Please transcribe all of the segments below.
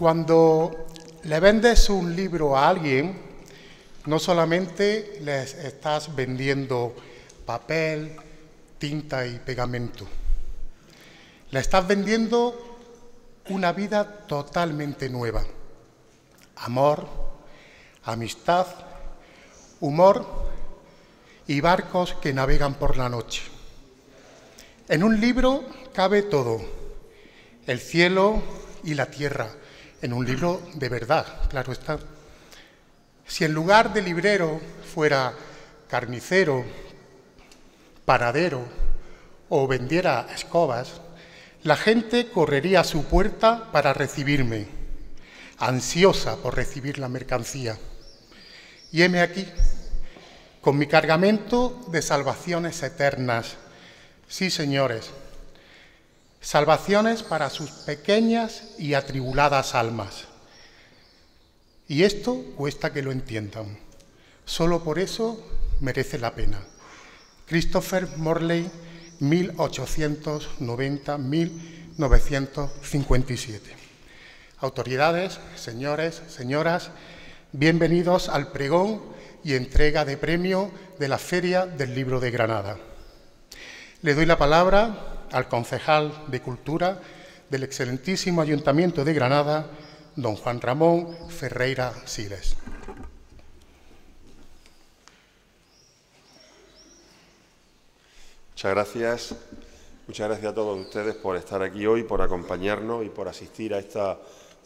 Cuando le vendes un libro a alguien, no solamente les estás vendiendo papel, tinta y pegamento. Le estás vendiendo una vida totalmente nueva. Amor, amistad, humor y barcos que navegan por la noche. En un libro cabe todo, el cielo y la tierra, en un libro de verdad, claro está. Si en lugar de librero fuera carnicero, panadero o vendiera escobas, la gente correría a su puerta para recibirme, ansiosa por recibir la mercancía. Y heme aquí, con mi cargamento de salvaciones eternas. Sí, señores, salvaciones para sus pequeñas y atribuladas almas. Y esto cuesta que lo entiendan. Solo por eso merece la pena. Christopher Morley, 1890-1957. Autoridades, señores, señoras, bienvenidos al pregón y entrega de premio de la Feria del Libro de Granada. Le doy la palabra al concejal de Cultura del excelentísimo Ayuntamiento de Granada, don Juan Ramón Ferreira Siles. Muchas gracias a todos ustedes por estar aquí hoy, por acompañarnos y por asistir a esta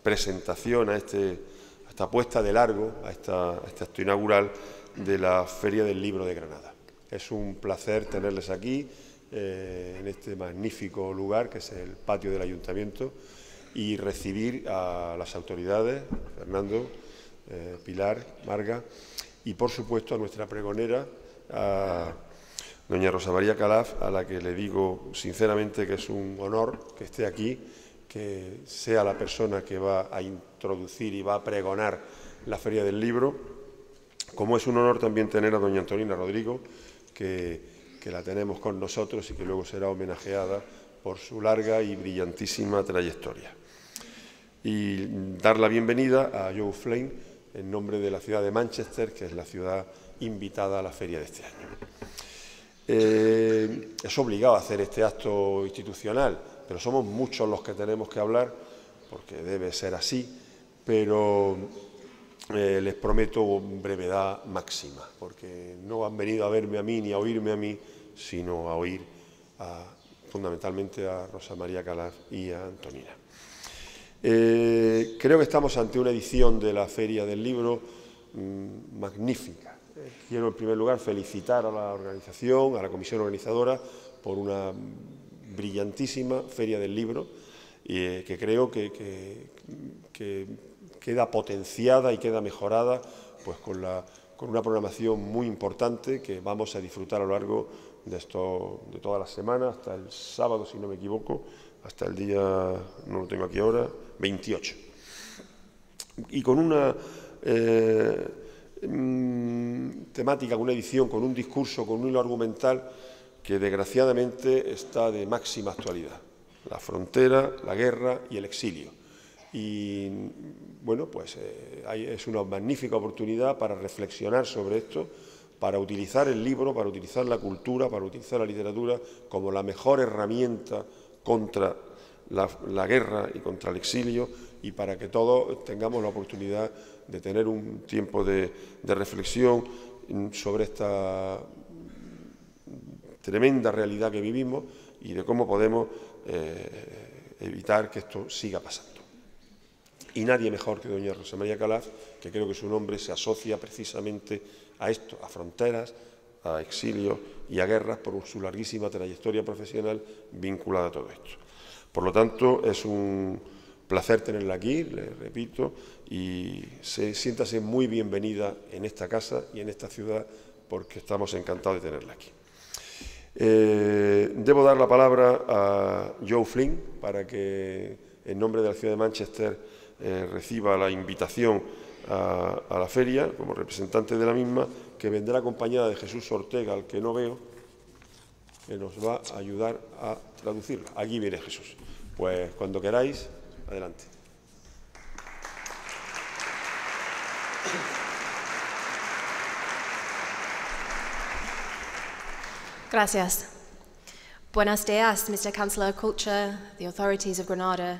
presentación, a esta puesta de largo, a este acto inaugural de la Feria del Libro de Granada. Es un placer tenerles aquí, en este magnífico lugar que es el patio del Ayuntamiento, y recibir a las autoridades, Fernando, Pilar, Marga, y por supuesto a nuestra pregonera, a doña Rosa María Calaf, a la que le digo sinceramente que es un honor que esté aquí, que sea la persona que va a introducir y va a pregonar la Feria del Libro, como es un honor también tener a doña Antonina Rodrigo, que la tenemos con nosotros y que luego será homenajeada por su larga y brillantísima trayectoria. Y dar la bienvenida a Joe Flynn en nombre de la ciudad de Manchester, que es la ciudad invitada a la feria de este año. Es obligado a hacer este acto institucional, pero somos muchos los que tenemos que hablar, porque debe ser así, pero les prometo brevedad máxima, porque no han venido a verme a mí ni a oírme a mí, sino a oír fundamentalmente a Rosa María Calaf y a Antonina. Creo que estamos ante una edición de la Feria del Libro magnífica. Quiero en primer lugar felicitar a la organización, a la comisión organizadora, por una brillantísima Feria del Libro, que creo que queda potenciada y queda mejorada pues con una programación muy importante que vamos a disfrutar a lo largo de toda la semana, hasta el sábado, si no me equivoco, hasta el día, no lo tengo aquí ahora, 28. Y con una temática, con una edición, con un discurso, con un hilo argumental que desgraciadamente está de máxima actualidad. La frontera, la guerra y el exilio. Y bueno, pues es una magnífica oportunidad para reflexionar sobre esto, para utilizar el libro, para utilizar la cultura, para utilizar la literatura como la mejor herramienta contra la guerra y contra el exilio, y para que todos tengamos la oportunidad de tener un tiempo de reflexión sobre esta tremenda realidad que vivimos y de cómo podemos evitar que esto siga pasando. Y nadie mejor que doña Rosa María Calaf, que creo que su nombre se asocia precisamente a esto, a fronteras, a exilio y a guerras, por su larguísima trayectoria profesional vinculada a todo esto. Por lo tanto, es un placer tenerla aquí, le repito, y siéntase muy bienvenida en esta casa y en esta ciudad, porque estamos encantados de tenerla aquí. Debo dar la palabra a Joe Flynn para que, en nombre de la ciudad de Manchester, reciba la invitación a la feria como representante de la misma, que vendrá acompañada de Jesús Ortega, al que no veo, que nos va a ayudar a traducirla. Aquí viene Jesús. Pues cuando queráis, adelante. Gracias. Buenos dias, Mr. Chancellor of Culture, the authorities of Granada.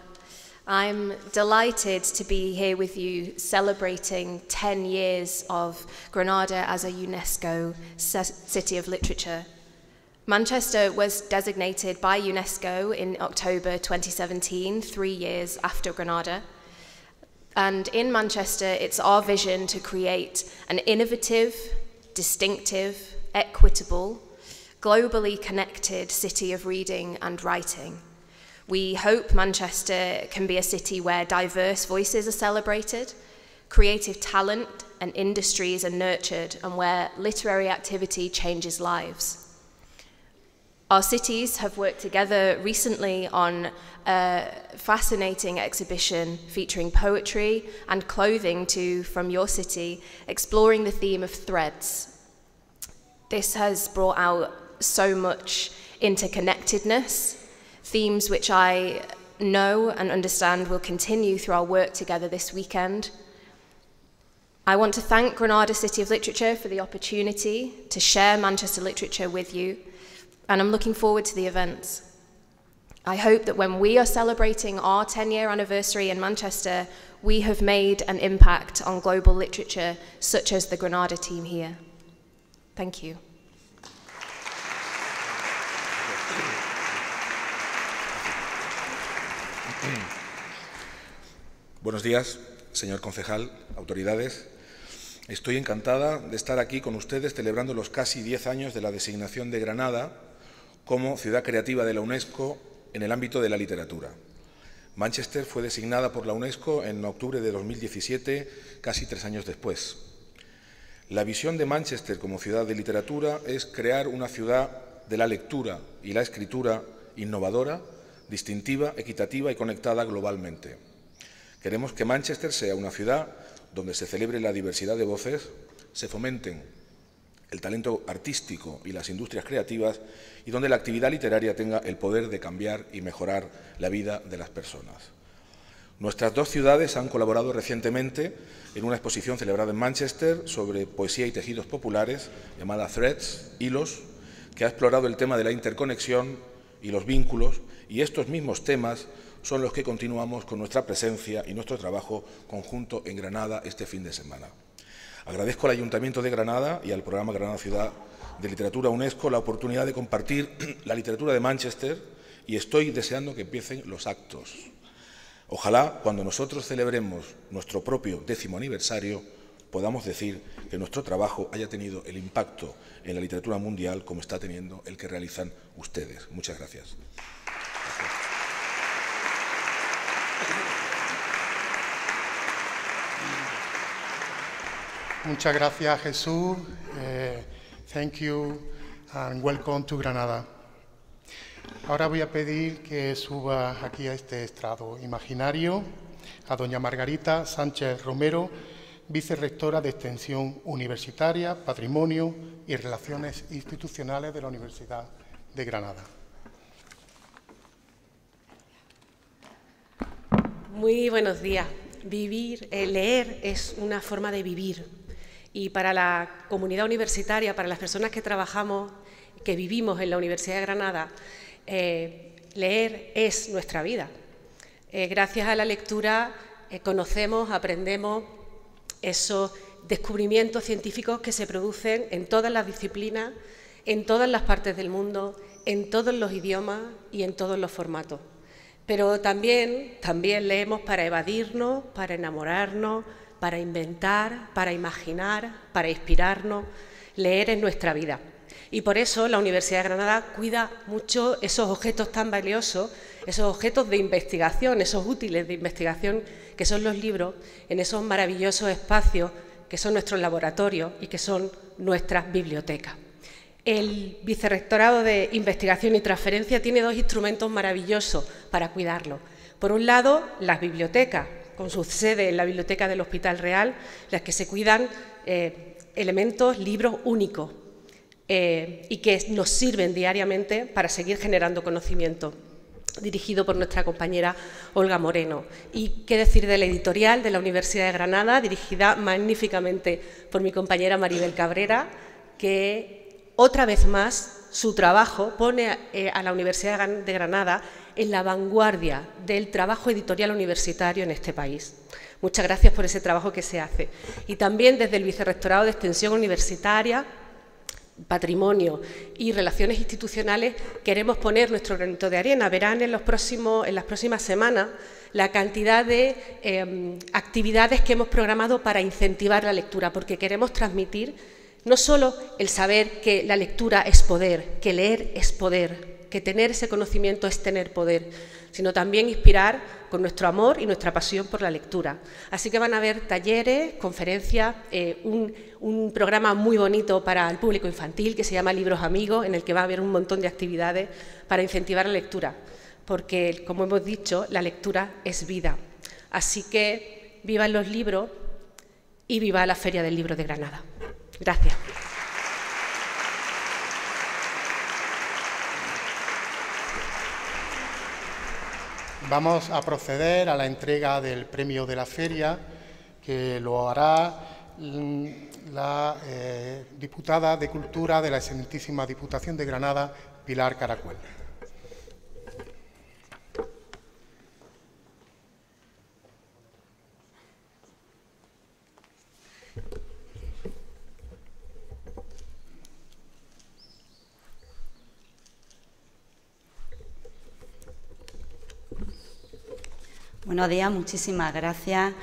I'm delighted to be here with you celebrating 10 years of Granada as a UNESCO City of Literature. Manchester was designated by UNESCO in October 2017, 3 years after Granada. And in Manchester, it's our vision to create an innovative, distinctive, equitable, globally connected city of reading and writing. We hope Manchester can be a city where diverse voices are celebrated, creative talent and industries are nurtured, and where literary activity changes lives. Our cities have worked together recently on a fascinating exhibition featuring poetry and clothing from your city, exploring the theme of threads. This has brought out so much interconnectedness, themes which I know and understand will continue through our work together this weekend. I want to thank Granada City of Literature for the opportunity to share Manchester literature with you, and I'm looking forward to the events. I hope that when we are celebrating our 10-year anniversary in Manchester, we have made an impact on global literature, such as the Granada team here. Thank you. Buenos días, señor concejal, autoridades. Estoy encantada de estar aquí con ustedes celebrando los casi 10 años de la designación de Granada como ciudad creativa de la UNESCO en el ámbito de la literatura. Manchester fue designada por la UNESCO en octubre de 2017, casi 3 años después. La visión de Manchester como ciudad de literatura es crear una ciudad de la lectura y la escritura innovadora, distintiva, equitativa y conectada globalmente. Queremos que Manchester sea una ciudad donde se celebre la diversidad de voces, se fomenten el talento artístico y las industrias creativas y donde la actividad literaria tenga el poder de cambiar y mejorar la vida de las personas. Nuestras dos ciudades han colaborado recientemente en una exposición celebrada en Manchester sobre poesía y tejidos populares llamada Threads, Hilos, que ha explorado el tema de la interconexión y los vínculos, y estos mismos temas son los que continuamos con nuestra presencia y nuestro trabajo conjunto en Granada este fin de semana. Agradezco al Ayuntamiento de Granada y al programa Granada Ciudad de Literatura UNESCO la oportunidad de compartir la literatura de Manchester y estoy deseando que empiecen los actos. Ojalá, cuando nosotros celebremos nuestro propio 10º aniversario, podamos decir que nuestro trabajo haya tenido el impacto en la literatura mundial como está teniendo el que realizan ustedes. Muchas gracias. Muchas gracias, Jesús. Thank you and welcome to Granada. Ahora voy a pedir que suba aquí a este estrado imaginario a doña Margarita Sánchez Romero, vicerrectora de Extensión Universitaria, Patrimonio y Relaciones Institucionales de la Universidad de Granada. Muy buenos días. Leer es una forma de vivir. Y para la comunidad universitaria, para las personas que trabajamos, que vivimos en la Universidad de Granada, leer es nuestra vida. Gracias a la lectura conocemos, aprendemos esos descubrimientos científicos que se producen en todas las disciplinas, en todas las partes del mundo, en todos los idiomas y en todos los formatos. Pero también leemos para evadirnos, para enamorarnos, para inventar, para imaginar, para inspirarnos. Leer es nuestra vida. Y por eso la Universidad de Granada cuida mucho esos objetos tan valiosos, esos objetos de investigación, esos útiles de investigación que son los libros, en esos maravillosos espacios que son nuestros laboratorios y que son nuestras bibliotecas. El Vicerrectorado de Investigación y Transferencia tiene dos instrumentos maravillosos para cuidarlo. Por un lado, las bibliotecas, con su sede en la Biblioteca del Hospital Real, las que se cuidan elementos, libros únicos y que nos sirven diariamente para seguir generando conocimiento. dirigido por nuestra compañera Olga Moreno. Y qué decir de la editorial de la Universidad de Granada, dirigida magníficamente por mi compañera Maribel Cabrera, que otra vez más su trabajo pone a la Universidad de Granada en la vanguardia del trabajo editorial universitario en este país. Muchas gracias por ese trabajo que se hace. Y también desde el Vicerrectorado de Extensión Universitaria, Patrimonio y Relaciones Institucionales queremos poner nuestro granito de arena. Verán en las próximas semanas la cantidad de actividades que hemos programado para incentivar la lectura, porque queremos transmitir no solo el saber que la lectura es poder, que leer es poder, que tener ese conocimiento es tener poder, sino también inspirar con nuestro amor y nuestra pasión por la lectura. Así que van a haber talleres, conferencias, un programa muy bonito para el público infantil que se llama Libros Amigos, en el que va a haber un montón de actividades para incentivar la lectura, porque, como hemos dicho, la lectura es vida. Así que vivan los libros y viva la Feria del Libro de Granada. Gracias. Vamos a proceder a la entrega del premio de la feria, que lo hará la diputada de Cultura de la Excelentísima Diputación de Granada, Pilar Caracuel. Buenos días, muchísimas gracias.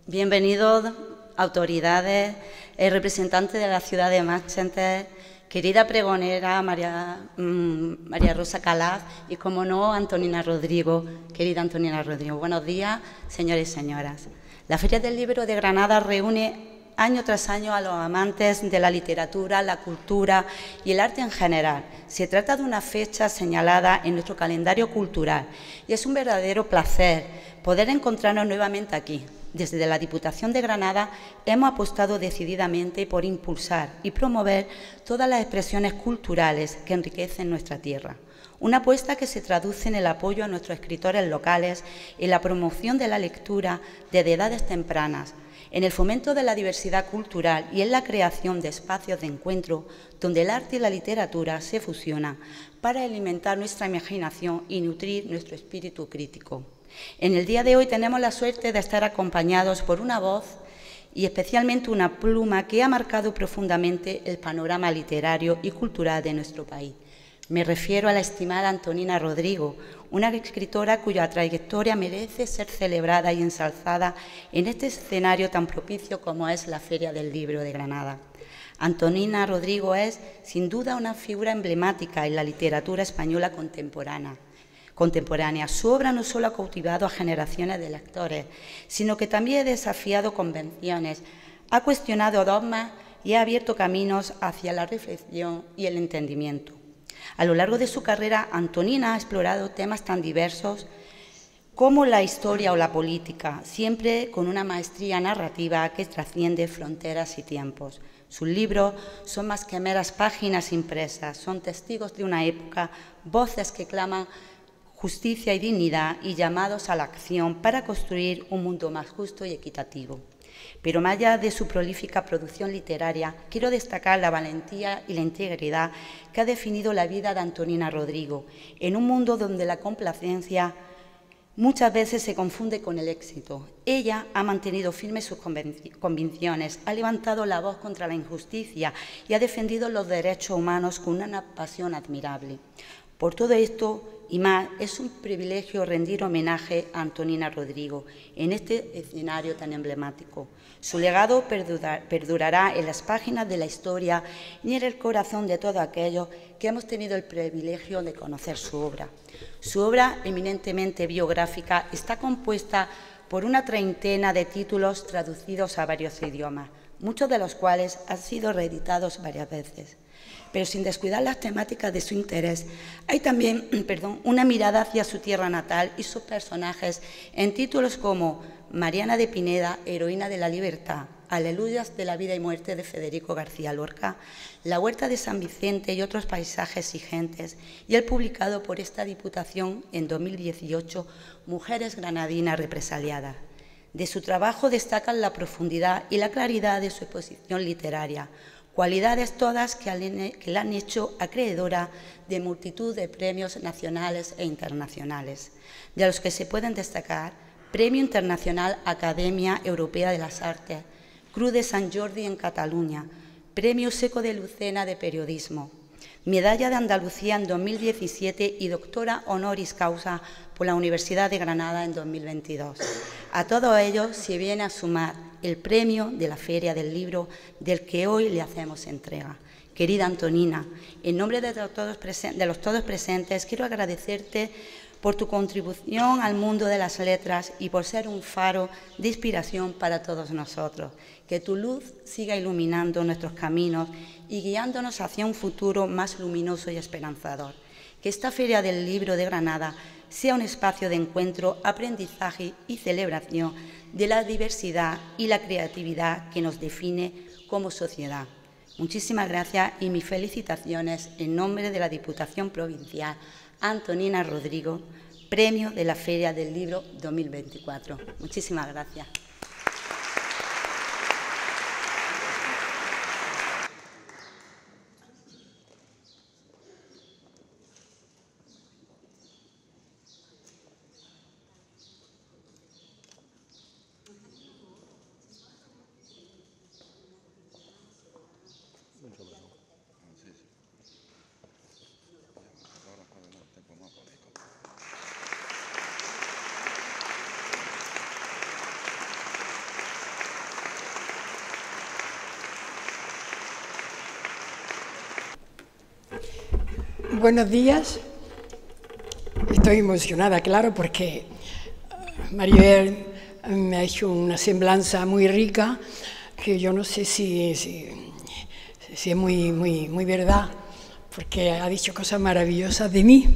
Bienvenidos, autoridades, representantes de la ciudad de Manchester, querida pregonera María Rosa Calaf y, como no, Antonina Rodrigo, querida Antonina Rodrigo. Buenos días, señores y señoras. La Feria del Libro de Granada reúne año tras año a los amantes de la literatura, la cultura y el arte en general. Se trata de una fecha señalada en nuestro calendario cultural y es un verdadero placer poder encontrarnos nuevamente aquí. Desde la Diputación de Granada hemos apostado decididamente por impulsar y promover todas las expresiones culturales que enriquecen nuestra tierra. Una apuesta que se traduce en el apoyo a nuestros escritores locales, en la promoción de la lectura desde edades tempranas, en el fomento de la diversidad cultural y en la creación de espacios de encuentro donde el arte y la literatura se fusionan para alimentar nuestra imaginación y nutrir nuestro espíritu crítico. En el día de hoy tenemos la suerte de estar acompañados por una voz y especialmente una pluma que ha marcado profundamente el panorama literario y cultural de nuestro país. Me refiero a la estimada Antonina Rodrigo, una escritora cuya trayectoria merece ser celebrada y ensalzada en este escenario tan propicio como es la Feria del Libro de Granada. Antonina Rodrigo es, sin duda, una figura emblemática en la literatura española contemporánea. Su obra no solo ha cautivado a generaciones de lectores, sino que también ha desafiado convenciones, ha cuestionado dogmas y ha abierto caminos hacia la reflexión y el entendimiento. A lo largo de su carrera, Antonina ha explorado temas tan diversos como la historia o la política, siempre con una maestría narrativa que trasciende fronteras y tiempos. Sus libros son más que meras páginas impresas, son testigos de una época, voces que claman justicia y dignidad y llamados a la acción para construir un mundo más justo y equitativo. Pero más allá de su prolífica producción literaria, quiero destacar la valentía y la integridad que ha definido la vida de Antonina Rodrigo, en un mundo donde la complacencia muchas veces se confunde con el éxito. Ella ha mantenido firmes sus convicciones, ha levantado la voz contra la injusticia y ha defendido los derechos humanos con una pasión admirable. Por todo esto y más, es un privilegio rendir homenaje a Antonina Rodrigo en este escenario tan emblemático. Su legado perdurará en las páginas de la historia y en el corazón de todos aquellos que hemos tenido el privilegio de conocer su obra. Su obra, eminentemente biográfica, está compuesta por una treintena de títulos traducidos a varios idiomas, muchos de los cuales han sido reeditados varias veces. Pero sin descuidar las temáticas de su interés, hay también una mirada hacia su tierra natal y sus personajes en títulos como Mariana de Pineda, heroína de la libertad, Aleluyas de la vida y muerte de Federico García Lorca, La huerta de San Vicente y otros paisajes y gentes, y el publicado por esta Diputación en 2018, Mujeres granadinas represaliadas. De su trabajo destacan la profundidad y la claridad de su exposición literaria, cualidades todas que la han hecho acreedora de multitud de premios nacionales e internacionales, de los que se pueden destacar Premio Internacional Academia Europea de las Artes, Cruz de Sant Jordi en Cataluña, Premio Seco de Lucena de Periodismo, Medalla de Andalucía en 2017 y doctora honoris causa por la Universidad de Granada en 2022. A todo ello se viene a sumar el premio de la Feria del Libro, del que hoy le hacemos entrega. Querida Antonina, en nombre de los todos presentes, quiero agradecerte por tu contribución al mundo de las letras y por ser un faro de inspiración para todos nosotros. Que tu luz siga iluminando nuestros caminos y guiándonos hacia un futuro más luminoso y esperanzador. Que esta Feria del Libro de Granada sea un espacio de encuentro, aprendizaje y celebración de la diversidad y la creatividad que nos define como sociedad. Muchísimas gracias y mis felicitaciones en nombre de la Diputación Provincial Antonina Rodrigo, Premio de la Feria del Libro 2024. Muchísimas gracias. Buenos días. Estoy emocionada, claro, porque Maribel me ha hecho una semblanza muy rica, que yo no sé si es muy verdad, porque ha dicho cosas maravillosas de mí.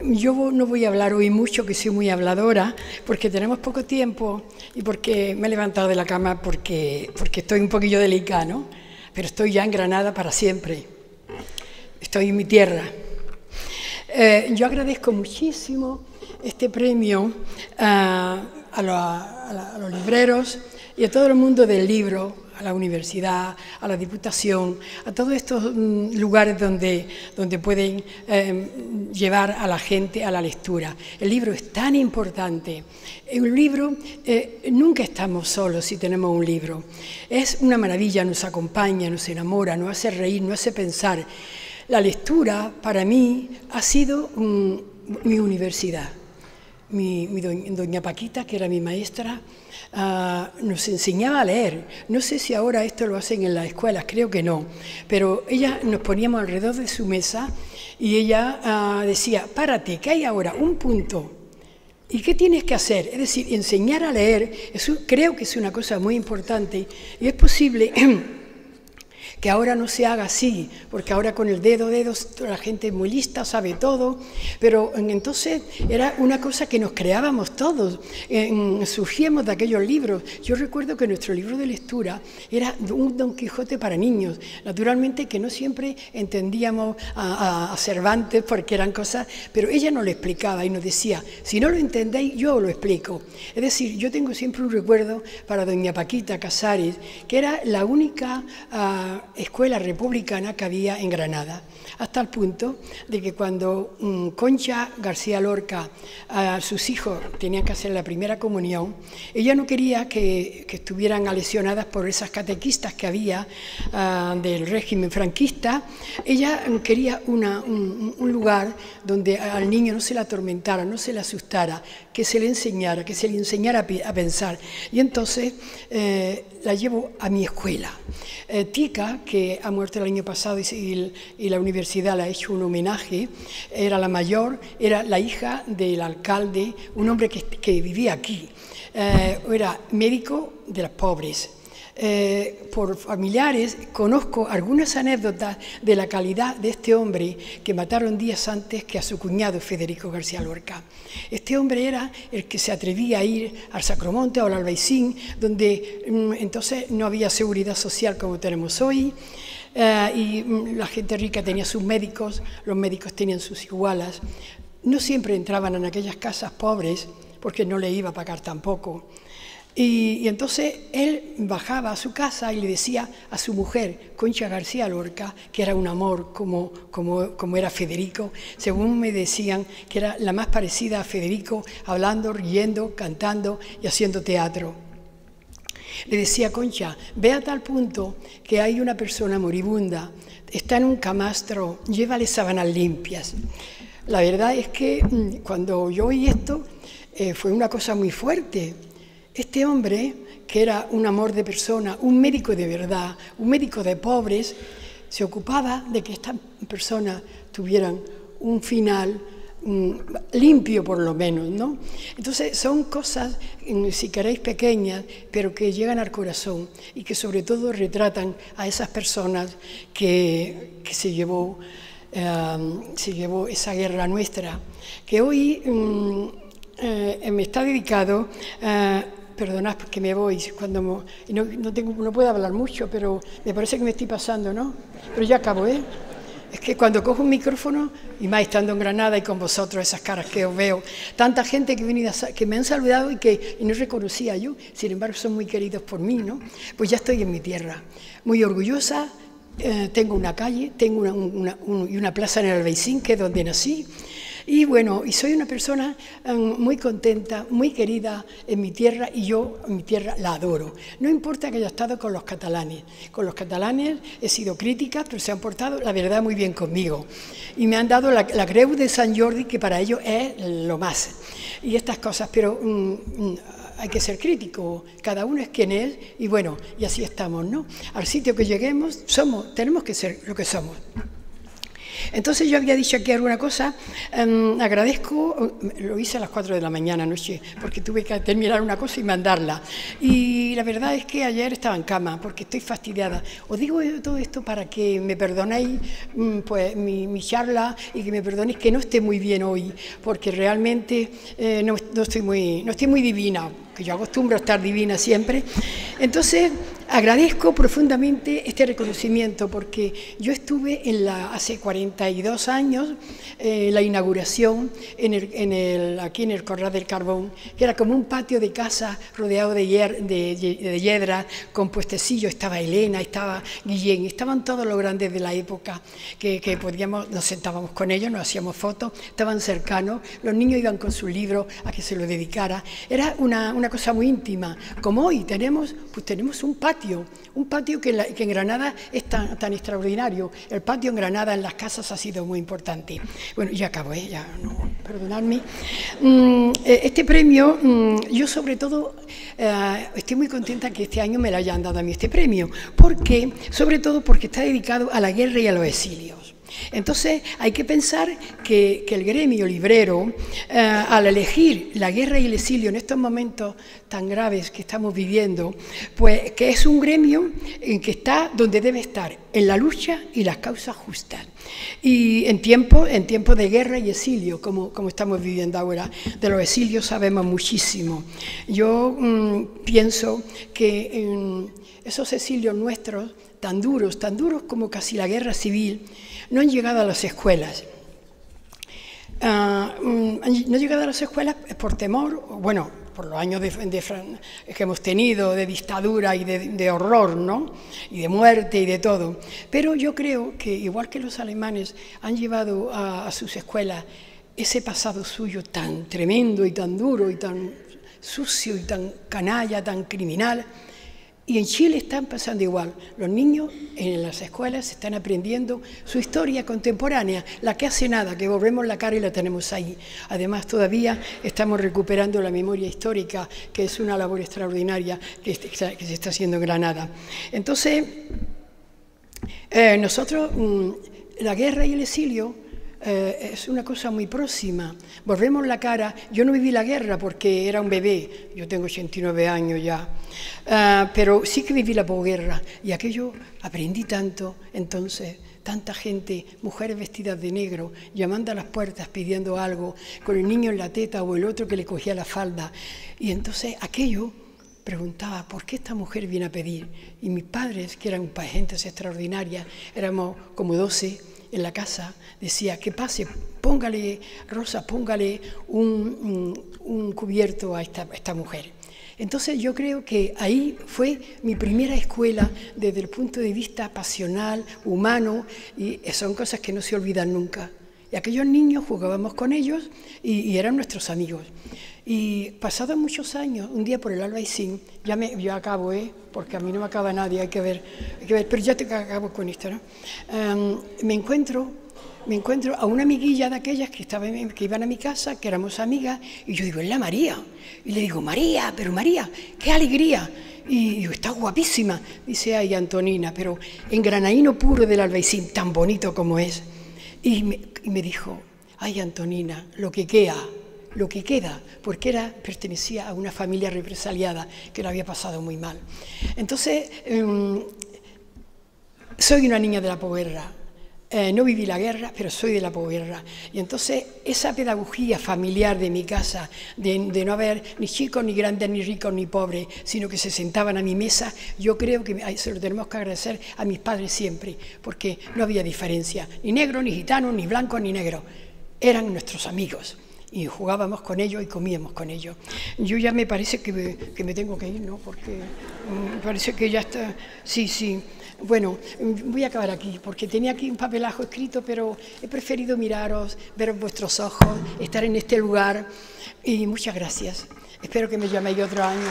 Yo no voy a hablar hoy mucho, que soy muy habladora, porque tenemos poco tiempo y porque me he levantado de la cama porque estoy un poquillo delicada, ¿no? Pero estoy ya en Granada para siempre. Estoy en mi tierra. Yo agradezco muchísimo este premio a los libreros y a todo el mundo del libro, a la universidad, a la Diputación, a todos estos lugares donde pueden llevar a la gente a la lectura. El libro es tan importante. En un libro, nunca estamos solos si tenemos un libro. Es una maravilla, nos acompaña, nos enamora, nos hace reír, nos hace pensar. La lectura, para mí, ha sido mi universidad. Doña Paquita, que era mi maestra, nos enseñaba a leer. No sé si ahora esto lo hacen en las escuelas, creo que no. Pero ella nos poníamos alrededor de su mesa y ella decía, párate, que hay ahora un punto. ¿Y qué tienes que hacer? Es decir, enseñar a leer, creo que es una cosa muy importante y es posible que ahora no se haga así, porque ahora con el dedos, la gente es muy lista, sabe todo, pero entonces era una cosa que nos creábamos todos, surgíamos de aquellos libros. Yo recuerdo que nuestro libro de lectura era un Don Quijote para niños, naturalmente que no siempre entendíamos a Cervantes porque eran cosas, pero ella nos lo explicaba y nos decía, si no lo entendéis, yo os lo explico. Es decir, yo tengo siempre un recuerdo para doña Paquita Casares, que era la única escuela republicana que había en Granada, hasta el punto de que cuando Concha García Lorca, sus hijos tenían que hacer la primera comunión, ella no quería que estuvieran aleccionadas por esas catequistas que había del régimen franquista. Ella quería un lugar donde al niño no se le atormentara, no se le asustara, que se le enseñara a pensar. Y entonces la llevo a mi escuela. Tica, que ha muerto el año pasado y la universidad le ha hecho un homenaje, era la mayor, era la hija del alcalde, un hombre que vivía aquí. Era médico de los pobres. por familiares, conozco algunas anécdotas de la calidad de este hombre que mataron días antes que a su cuñado Federico García Lorca. Este hombre era el que se atrevía a ir al Sacromonte o al Albaicín, donde entonces no había seguridad social como tenemos hoy, y la gente rica tenía sus médicos, los médicos tenían sus igualas. No siempre entraban en aquellas casas pobres, porque no le iba a pagar tampoco. Y entonces él bajaba a su casa y le decía a su mujer, Concha García Lorca, que era un amor como era Federico, según me decían que era la más parecida a Federico, hablando, riendo, cantando y haciendo teatro. Le decía, Concha, ve a tal punto que hay una persona moribunda, está en un camastro, llévale sábanas limpias. La verdad es que cuando yo oí esto, fue una cosa muy fuerte. Este hombre, que era un amor de persona, un médico de verdad, un médico de pobres, se ocupaba de que estas personas tuvieran un final limpio por lo menos, ¿no? Entonces son cosas, si queréis, pequeñas, pero que llegan al corazón y que sobre todo retratan a esas personas que se llevó esa guerra nuestra, que hoy me está dedicado. Perdonad porque me voy, no puedo hablar mucho, pero me parece que me estoy pasando, ¿no? Pero ya acabo, ¿eh? Es que cuando cojo un micrófono, y más estando en Granada y con vosotros, esas caras que os veo, tanta gente que me han saludado y no reconocía yo, sin embargo son muy queridos por mí, ¿no? Pues ya estoy en mi tierra, muy orgullosa, tengo una calle, tengo una plaza en el Albaicín, que es donde nací. Y bueno, y soy una persona muy contenta, muy querida en mi tierra, y yo en mi tierra la adoro. No importa que haya estado con los catalanes. Con los catalanes he sido crítica, pero se han portado, la verdad, muy bien conmigo. Y me han dado la Creu de Sant Jordi, que para ellos es lo más. Y estas cosas, pero hay que ser crítico, cada uno es quien es, y bueno, y así estamos, ¿no? Al sitio que lleguemos, tenemos que ser lo que somos. Entonces yo había dicho aquí alguna cosa, agradezco, lo hice a las 4 de la mañana anoche, porque tuve que terminar una cosa y mandarla. Y la verdad es que ayer estaba en cama, porque estoy fastidiada. Os digo todo esto para que me perdonéis pues, mi charla, y que me perdonéis que no esté muy bien hoy, porque realmente no estoy muy divina, que yo acostumbro a estar divina siempre. Entonces, agradezco profundamente este reconocimiento, porque yo estuve hace 42 años en la inauguración aquí en el Corral del Carbón, que era como un patio de casa rodeado de hiedra, con puestecillos. Estaba Elena, estaba Guillén, estaban todos los grandes de la época que nos sentábamos con ellos, nos hacíamos fotos, estaban cercanos, los niños iban con sus libros a que se lo dedicara. Era una cosa muy íntima. Como hoy tenemos un patio que en Granada es tan extraordinario. El patio en Granada, en las casas, ha sido muy importante. Bueno, ya acabo, perdonadme. Este premio, yo sobre todo estoy muy contenta que este año me lo hayan dado a mí este premio, sobre todo porque está dedicado a la guerra y a los exilios. Entonces hay que pensar que el gremio librero, al elegir la guerra y el exilio en estos momentos tan graves que estamos viviendo, pues que es un gremio que está donde debe estar, en la lucha y las causas justas. Y en tiempo de guerra y exilio, como estamos viviendo ahora, de los exilios sabemos muchísimo. Yo pienso que esos exilios nuestros, tan duros como casi la guerra civil, no han llegado a las escuelas. No han llegado a las escuelas por temor, bueno, por los años que hemos tenido de dictadura y de horror, ¿no? Y de muerte y de todo. Pero yo creo que, igual que los alemanes han llevado a sus escuelas ese pasado suyo tan tremendo y tan duro y tan sucio y tan canalla, tan criminal, y en Chile están pasando igual. Los niños en las escuelas están aprendiendo su historia contemporánea, la que hace nada, que volvemos la cara y la tenemos ahí. Además, todavía estamos recuperando la memoria histórica, que es una labor extraordinaria que se está haciendo en Granada. Entonces, nosotros, la guerra y el exilio es una cosa muy próxima. Volvemos la cara. Yo no viví la guerra porque era un bebé, yo tengo 89 años ya, pero sí que viví la posguerra y aquello aprendí tanto. Entonces, tanta gente, mujeres vestidas de negro, llamando a las puertas pidiendo algo, con el niño en la teta o el otro que le cogía la falda. Y entonces aquello preguntaba, ¿por qué esta mujer viene a pedir? Y mis padres, que eran gentes extraordinarias, éramos como 12 en la casa, decía, que pase, póngale, Rosa, póngale un cubierto a esta mujer. Entonces yo creo que ahí fue mi primera escuela desde el punto de vista pasional, humano, y son cosas que no se olvidan nunca. Y aquellos niños jugábamos con ellos y eran nuestros amigos. Y pasados muchos años, un día por el Albaicín, yo acabo, porque a mí no me acaba nadie, hay que ver, pero ya te acabo con esto, ¿no? Me encuentro a una amiguilla de aquellas que iban a mi casa, que éramos amigas, y yo digo, es la María. Y le digo, María, pero María, qué alegría. Y digo, está guapísima. Dice, ay, Antonina, pero en granaíno puro del Albaicín, tan bonito como es. Y me dijo, ay, Antonina, lo que queda, porque pertenecía a una familia represaliada que lo había pasado muy mal. Entonces, soy una niña de la posguerra. No viví la guerra, pero soy de la posguerra. Y entonces esa pedagogía familiar de mi casa, de no haber ni chicos, ni grandes, ni ricos, ni pobres, sino que se sentaban a mi mesa, yo creo que se lo tenemos que agradecer a mis padres siempre, porque no había diferencia, ni negro, ni gitano, ni blanco, ni negro. Eran nuestros amigos. Y jugábamos con ellos y comíamos con ellos. Yo ya me parece que me tengo que ir, ¿no? Porque me parece que ya está... Sí. Bueno, voy a acabar aquí, porque tenía aquí un papelazo escrito, pero he preferido miraros, veros vuestros ojos, estar en este lugar. Y muchas gracias. Espero que me llaméis otro año.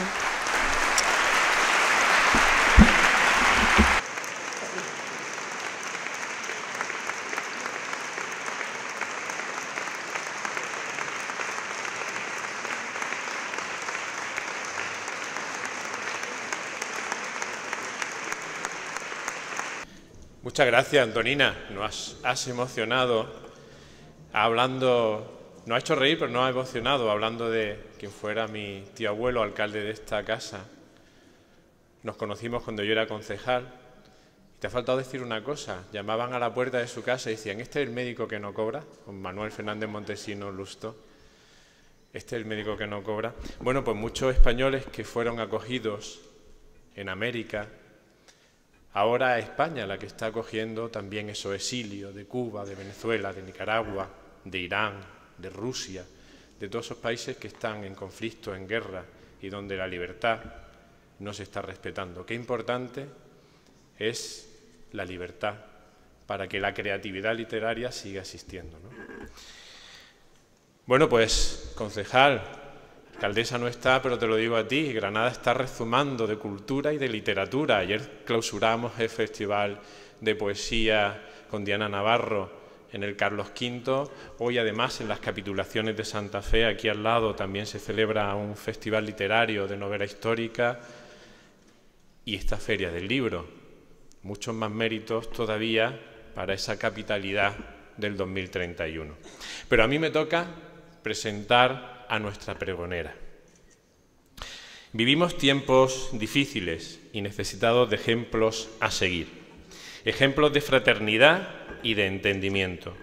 Muchas gracias, Antonina. Nos has emocionado hablando, nos ha hecho reír, pero nos ha emocionado hablando de quien fuera mi tío abuelo, alcalde de esta casa. Nos conocimos cuando yo era concejal. Y te ha faltado decir una cosa. Llamaban a la puerta de su casa y decían, ¿este es el médico que no cobra? Con Manuel Fernández Montesino Lusto. Este es el médico que no cobra. Bueno, pues muchos españoles que fueron acogidos en América, ahora es España la que está acogiendo también esos exilios de Cuba, de Venezuela, de Nicaragua, de Irán, de Rusia, de todos esos países que están en conflicto, en guerra y donde la libertad no se está respetando. Qué importante es la libertad para que la creatividad literaria siga existiendo, ¿no? Bueno, pues, concejal, alcaldesa no está, pero te lo digo a ti, Granada está rezumando de cultura y de literatura. Ayer clausuramos el Festival de Poesía con Diana Navarro en el Carlos V. Hoy, además, en las Capitulaciones de Santa Fe, aquí al lado, también se celebra un festival literario de novela histórica y esta Feria del Libro. Muchos más méritos todavía para esa capitalidad del 2031. Pero a mí me toca presentar a nuestra pregonera. Vivimos tiempos difíciles y necesitados de ejemplos a seguir, ejemplos de fraternidad y de entendimiento.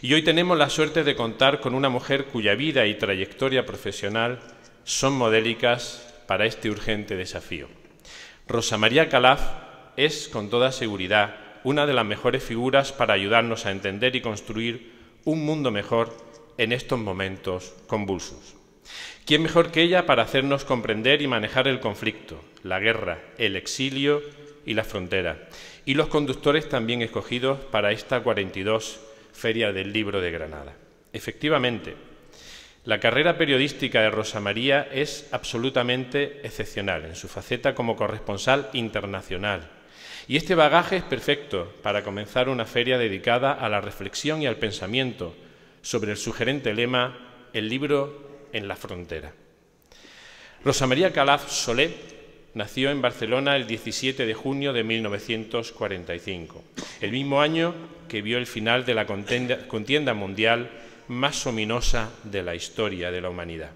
Y hoy tenemos la suerte de contar con una mujer cuya vida y trayectoria profesional son modélicas para este urgente desafío. Rosa María Calaf es, con toda seguridad, una de las mejores figuras para ayudarnos a entender y construir un mundo mejor en estos momentos convulsos. ¿Quién mejor que ella para hacernos comprender y manejar el conflicto, la guerra, el exilio y la frontera? Y los conductores también escogidos para esta 42 Feria del Libro de Granada. Efectivamente, la carrera periodística de Rosa María es absolutamente excepcional en su faceta como corresponsal internacional. Y este bagaje es perfecto para comenzar una feria dedicada a la reflexión y al pensamiento sobre el sugerente lema «El libro en la frontera». Rosa María Calaf Solé nació en Barcelona el 17 de junio de 1945. el mismo año que vio el final de la contienda mundial más ominosa de la historia de la humanidad.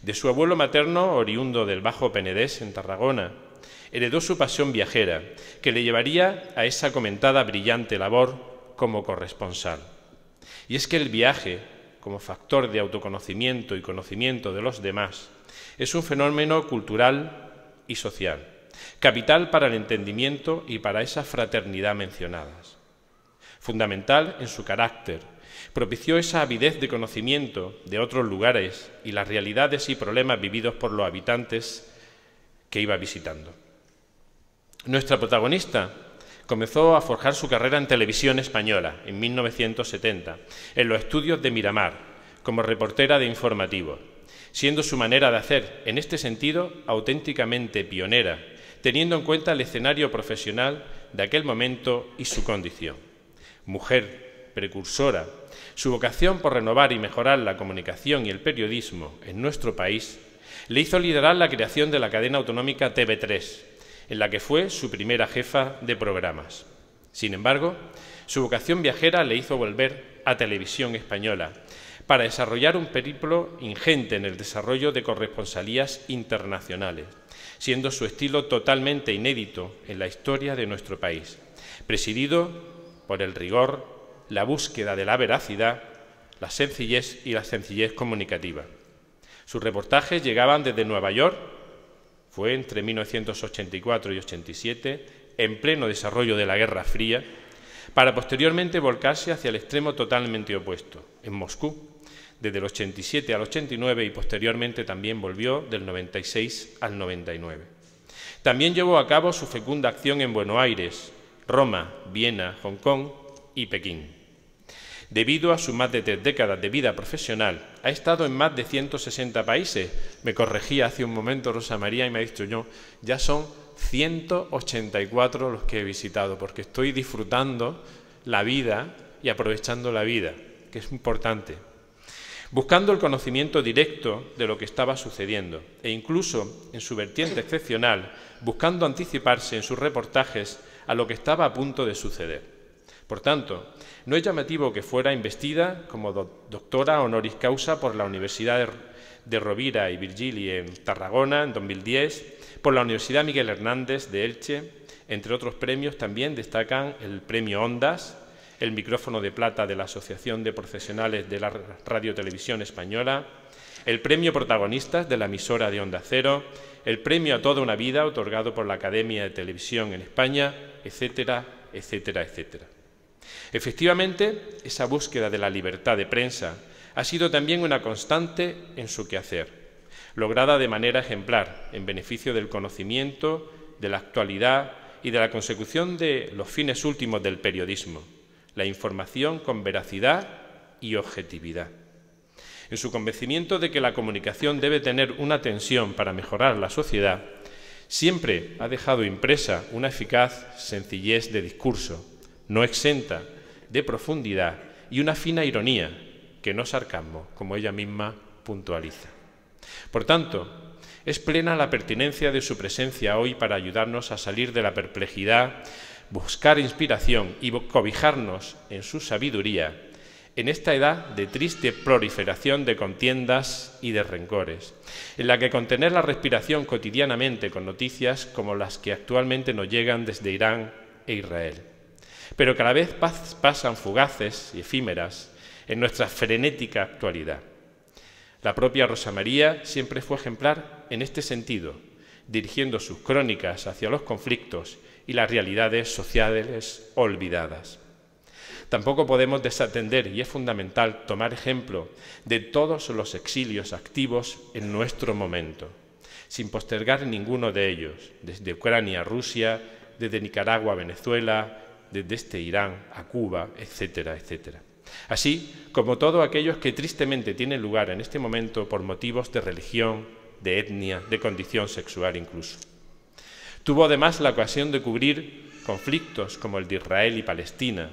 De su abuelo materno, oriundo del Bajo Penedés, en Tarragona, heredó su pasión viajera, que le llevaría a esa comentada brillante labor como corresponsal. Y es que el viaje, como factor de autoconocimiento y conocimiento de los demás, es un fenómeno cultural y social, capital para el entendimiento y para esa fraternidad mencionadas. Fundamental en su carácter, propició esa avidez de conocimiento de otros lugares y las realidades y problemas vividos por los habitantes que iba visitando. Nuestra protagonista comenzó a forjar su carrera en televisión española en 1970, en los estudios de Miramar, como reportera de informativos, siendo su manera de hacer, en este sentido, auténticamente pionera, teniendo en cuenta el escenario profesional de aquel momento y su condición. Mujer, precursora, su vocación por renovar y mejorar la comunicación y el periodismo en nuestro país le hizo liderar la creación de la cadena autonómica TV3, en la que fue su primera jefa de programas. Sin embargo, su vocación viajera le hizo volver a Televisión Española para desarrollar un periplo ingente en el desarrollo de corresponsalías internacionales, siendo su estilo totalmente inédito en la historia de nuestro país, presidido por el rigor, la búsqueda de la veracidad, la sencillez comunicativa. Sus reportajes llegaban desde Nueva York, fue entre 1984 y 87, en pleno desarrollo de la Guerra Fría, para posteriormente volcarse hacia el extremo totalmente opuesto, en Moscú, desde el 87 al 89 y posteriormente también volvió del 96 al 99. También llevó a cabo su fecunda acción en Buenos Aires, Roma, Viena, Hong Kong y Pekín. Debido a sus más de 3 décadas de vida profesional, ha estado en más de 160 países. Me corregía hace un momento Rosa María y me ha dicho yo, ya son 184 los que he visitado, porque estoy disfrutando la vida y aprovechando la vida, que es importante. Buscando el conocimiento directo de lo que estaba sucediendo e incluso, en su vertiente excepcional, buscando anticiparse en sus reportajes a lo que estaba a punto de suceder. Por tanto, no es llamativo que fuera investida como doctora honoris causa por la Universidad de Rovira y Virgili en Tarragona en 2010, por la Universidad Miguel Hernández de Elche. Entre otros premios también destacan el Premio Ondas, el Micrófono de Plata de la Asociación de Profesionales de la Radiotelevisión Española, el Premio Protagonistas de la emisora de Onda Cero, el Premio a Toda una Vida otorgado por la Academia de Televisión en España, etcétera, etcétera, etcétera. Efectivamente, esa búsqueda de la libertad de prensa ha sido también una constante en su quehacer, lograda de manera ejemplar en beneficio del conocimiento, de la actualidad y de la consecución de los fines últimos del periodismo, la información con veracidad y objetividad. En su convencimiento de que la comunicación debe tener una tensión para mejorar la sociedad, siempre ha dejado impresa una eficaz sencillez de discurso, no exenta de profundidad y una fina ironía, que no es sarcasmo, como ella misma puntualiza. Por tanto, es plena la pertinencia de su presencia hoy para ayudarnos a salir de la perplejidad, buscar inspiración y cobijarnos en su sabiduría en esta edad de triste proliferación de contiendas y de rencores, en la que contener la respiración cotidianamente con noticias como las que actualmente nos llegan desde Irán e Israel, pero cada vez pasan fugaces y efímeras en nuestra frenética actualidad. La propia Rosa María siempre fue ejemplar en este sentido, dirigiendo sus crónicas hacia los conflictos y las realidades sociales olvidadas. Tampoco podemos desatender, y es fundamental, tomar ejemplo de todos los exilios activos en nuestro momento, sin postergar ninguno de ellos, desde Ucrania a Rusia, desde Nicaragua a Venezuela, desde Irán a Cuba, etcétera, etcétera. Así como todos aquellos que tristemente tienen lugar en este momento por motivos de religión, de etnia, de condición sexual incluso. Tuvo además la ocasión de cubrir conflictos como el de Israel y Palestina,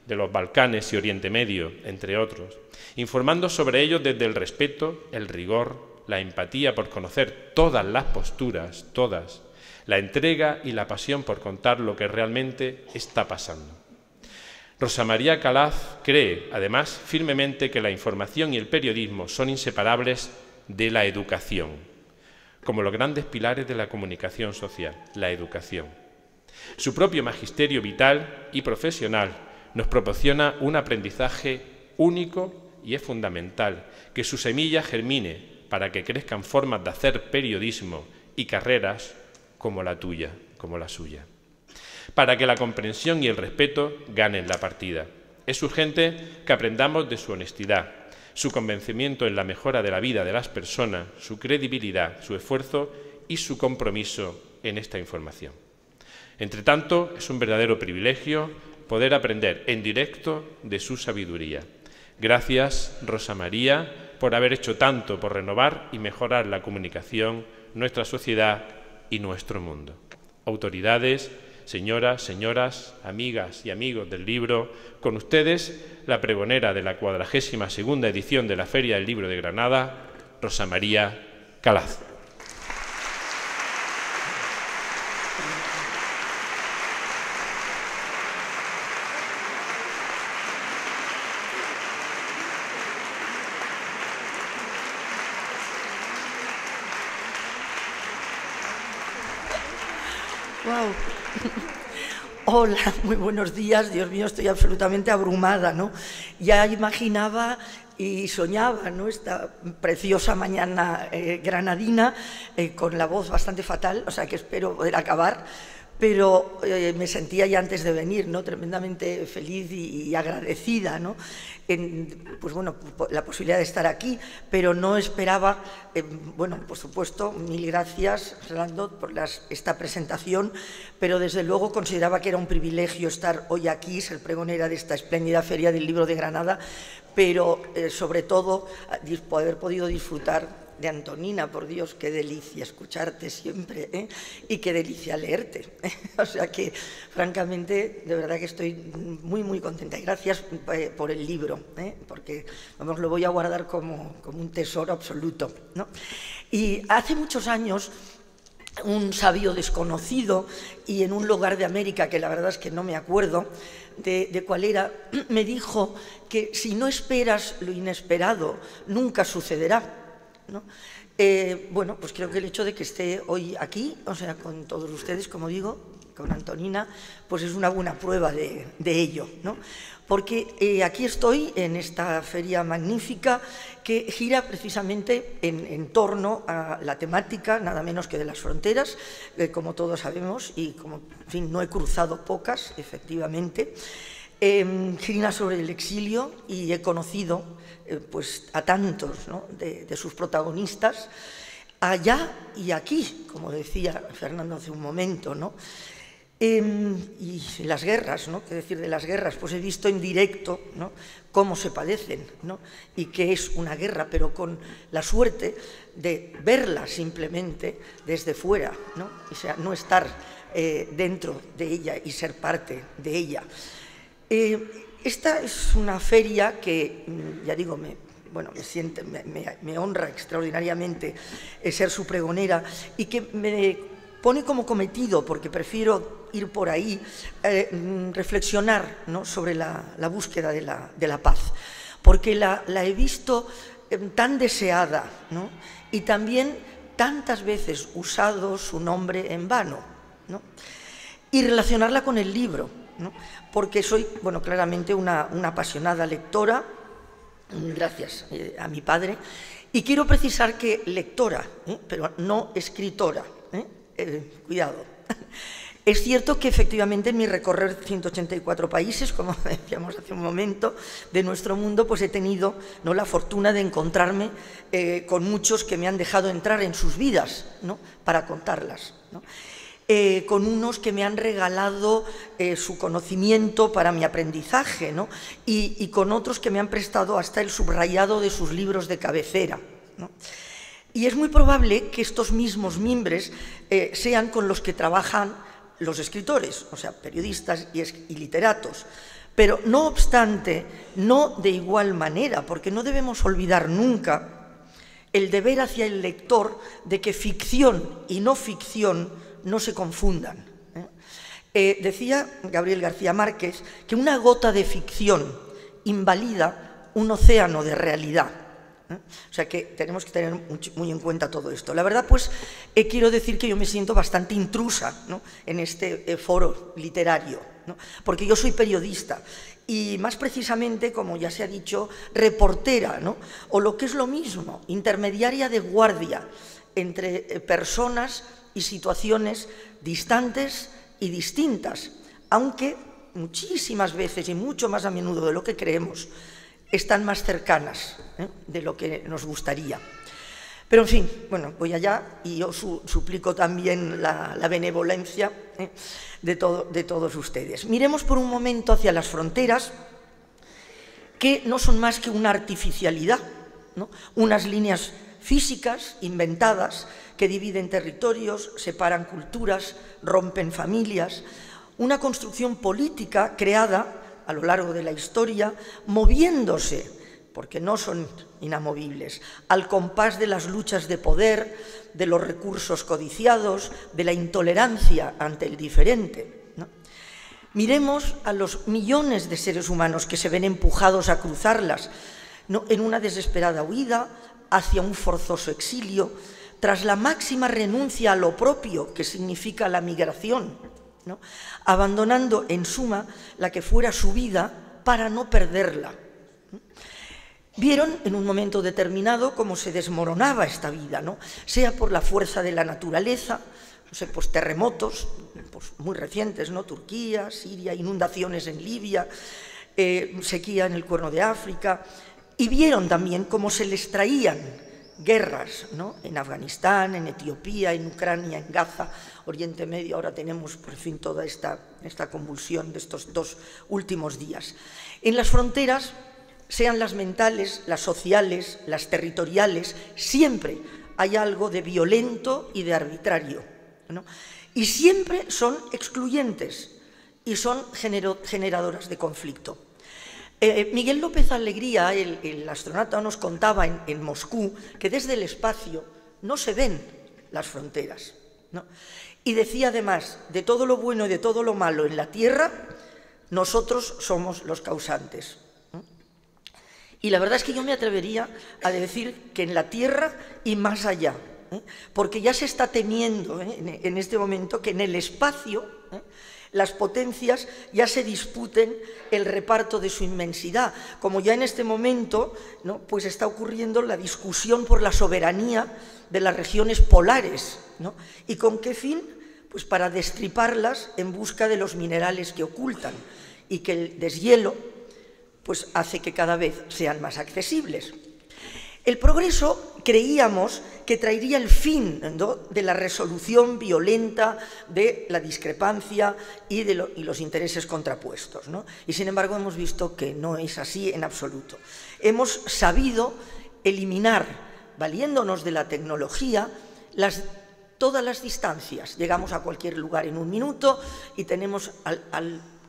de los Balcanes y Oriente Medio, entre otros, informando sobre ellos desde el respeto, el rigor, la empatía por conocer todas las posturas, todas, la entrega y la pasión por contar lo que realmente está pasando. Rosa María Calaz cree, además, firmemente que la información y el periodismo son inseparables de la educación, como los grandes pilares de la comunicación social, la educación. Su propio magisterio vital y profesional nos proporciona un aprendizaje único y es fundamental que su semilla germine para que crezcan formas de hacer periodismo y carreras como la tuya, como la suya. Para que la comprensión y el respeto ganen la partida. Es urgente que aprendamos de su honestidad, su convencimiento en la mejora de la vida de las personas, su credibilidad, su esfuerzo y su compromiso en esta información. Entre tanto, es un verdadero privilegio poder aprender en directo de su sabiduría. Gracias, Rosa María, por haber hecho tanto por renovar y mejorar la comunicación, nuestra sociedad y nuestro mundo. Autoridades, señoras, amigas y amigos del libro, con ustedes la pregonera de la 42ª edición de la Feria del Libro de Granada, Rosa María Calaz. Wow. Hola, muy buenos días. Dios mío, estoy absolutamente abrumada, ¿no? Ya imaginaba y soñaba, ¿no?, esta preciosa mañana granadina con la voz bastante fatal, o sea que espero poder acabar, pero me sentía ya antes de venir, ¿no?, tremendamente feliz y agradecida, ¿no?, pues bueno, la posibilidad de estar aquí, pero no esperaba, bueno, por supuesto, mil gracias, Fernando, por esta presentación, pero desde luego consideraba que era un privilegio estar hoy aquí, ser pregonera de esta espléndida Feria del Libro de Granada, pero sobre todo haber podido disfrutar de Antonina. Por Dios, qué delicia escucharte siempre, ¿eh? Y qué delicia leerte, ¿eh? O sea que, francamente, de verdad que estoy muy, muy contenta. Y gracias por el libro, ¿eh? Porque, vamos, lo voy a guardar como un tesoro absoluto, ¿no? Y hace muchos años, un sabio desconocido y en un lugar de América que la verdad es que no me acuerdo de cuál era, me dijo que si no esperas lo inesperado, nunca sucederá, ¿no? Bueno, pues creo que el hecho de que esté hoy aquí, o sea, con todos ustedes, como digo, con Antonina, pues es una buena prueba de ello, ¿no? Porque aquí estoy en esta feria magnífica que gira precisamente en torno a la temática, nada menos que de las fronteras, como todos sabemos, y como, en fin, no he cruzado pocas, efectivamente. Gira sobre el exilio y he conocido pues, a tantos, ¿no?, de sus protagonistas, allá y aquí, como decía Fernando hace un momento, ¿no? Y las guerras, ¿no?, qué decir de las guerras, pues he visto en directo, ¿no?, cómo se padecen, ¿no?, y qué es una guerra, pero con la suerte de verla simplemente desde fuera, ¿no?, o sea, no estar dentro de ella y ser parte de ella. Esta es una feria que, ya digo, me honra extraordinariamente ser su pregonera y que me pone como cometido, porque prefiero ir por ahí, reflexionar, ¿no?, sobre la búsqueda de la paz, porque la he visto tan deseada, ¿no?, y también tantas veces usado su nombre en vano, ¿no?, y relacionarla con el libro, ¿no?, porque soy, bueno, claramente una apasionada lectora, gracias a mi padre, y quiero precisar que lectora, pero no escritora, cuidado. Es cierto que efectivamente en mi recorrer 184 países, como decíamos hace un momento, de nuestro mundo, pues he tenido, ¿no?, la fortuna de encontrarme con muchos que me han dejado entrar en sus vidas, ¿no?, para contarlas, ¿no?, con unos que me han regalado su conocimiento para mi aprendizaje, ¿no?, y con otros que me han prestado hasta el subrayado de sus libros de cabecera, ¿no? Y es muy probable que estos mismos mimbres sean con los que trabajan los escritores, o sea, periodistas y literatos. Pero no obstante, no de igual manera, porque no debemos olvidar nunca el deber hacia el lector de que ficción y no ficción no se confundan, Decía Gabriel García Márquez que una gota de ficción invalida un océano de realidad. O sea que tenemos que tener muy en cuenta todo esto. La verdad, pues, quiero decir que yo me siento bastante intrusa, ¿no?, en este foro literario, ¿no?, porque yo soy periodista y, más precisamente, como ya se ha dicho, reportera, ¿no?, o lo que es lo mismo, intermediaria de guardia entre personas y situaciones distantes y distintas, aunque muchísimas veces y mucho más a menudo de lo que creemos, están más cercanas de lo que nos gustaría. Pero, en fin, bueno, voy allá y yo suplico también la benevolencia de todos ustedes. Miremos por un momento hacia las fronteras, que no son más que una artificialidad, ¿no?, unas líneas físicas inventadas que dividen territorios, separan culturas, rompen familias, una construcción política creada a lo largo de la historia, moviéndose, porque no son inamovibles, al compás de las luchas de poder, de los recursos codiciados, de la intolerancia ante el diferente, ¿no? Miremos a los millones de seres humanos que se ven empujados a cruzarlas, ¿no?, en una desesperada huida hacia un forzoso exilio, tras la máxima renuncia a lo propio que significa la migración, ¿no?, abandonando, en suma, la que fuera su vida para no perderla. Vieron en un momento determinado cómo se desmoronaba esta vida, ¿no?, sea por la fuerza de la naturaleza, no sé, pues terremotos pues muy recientes, ¿no?, Turquía, Siria, inundaciones en Libia, sequía en el Cuerno de África, y vieron también cómo se les traían guerras, ¿no?, en Afganistán, en Etiopía, en Ucrania, en Gaza, Oriente Medio. Ahora tenemos, por fin, toda esta convulsión de estos 2 últimos días. En las fronteras, sean las mentales, las sociales, las territoriales, siempre hay algo de violento y de arbitrario, ¿no?, y siempre son excluyentes y son generadoras de conflicto. Miguel López Alegría, el astronauta, nos contaba en Moscú que desde el espacio no se ven las fronteras, ¿no?, y decía además, de todo lo bueno y de todo lo malo en la Tierra, nosotros somos los causantes. Y la verdad es que yo me atrevería a decir que en la Tierra y más allá, porque ya se está temiendo en este momento que en el espacio las potencias ya se disputen el reparto de su inmensidad, como ya en este momento, ¿no?, pues está ocurriendo la discusión por la soberanía de las regiones polares, ¿no?, y con qué fin, pues para destriparlas en busca de los minerales que ocultan, y que el deshielo pues hace que cada vez sean más accesibles. El progreso, creíamos, que traería el fin, ¿no?, de la resolución violenta de la discrepancia y de los intereses contrapuestos, ¿no? Y sin embargo hemos visto que no es así en absoluto. Hemos sabido eliminar, valiéndonos de la tecnología, todas las distancias. Llegamos a cualquier lugar en un minuto y tenemos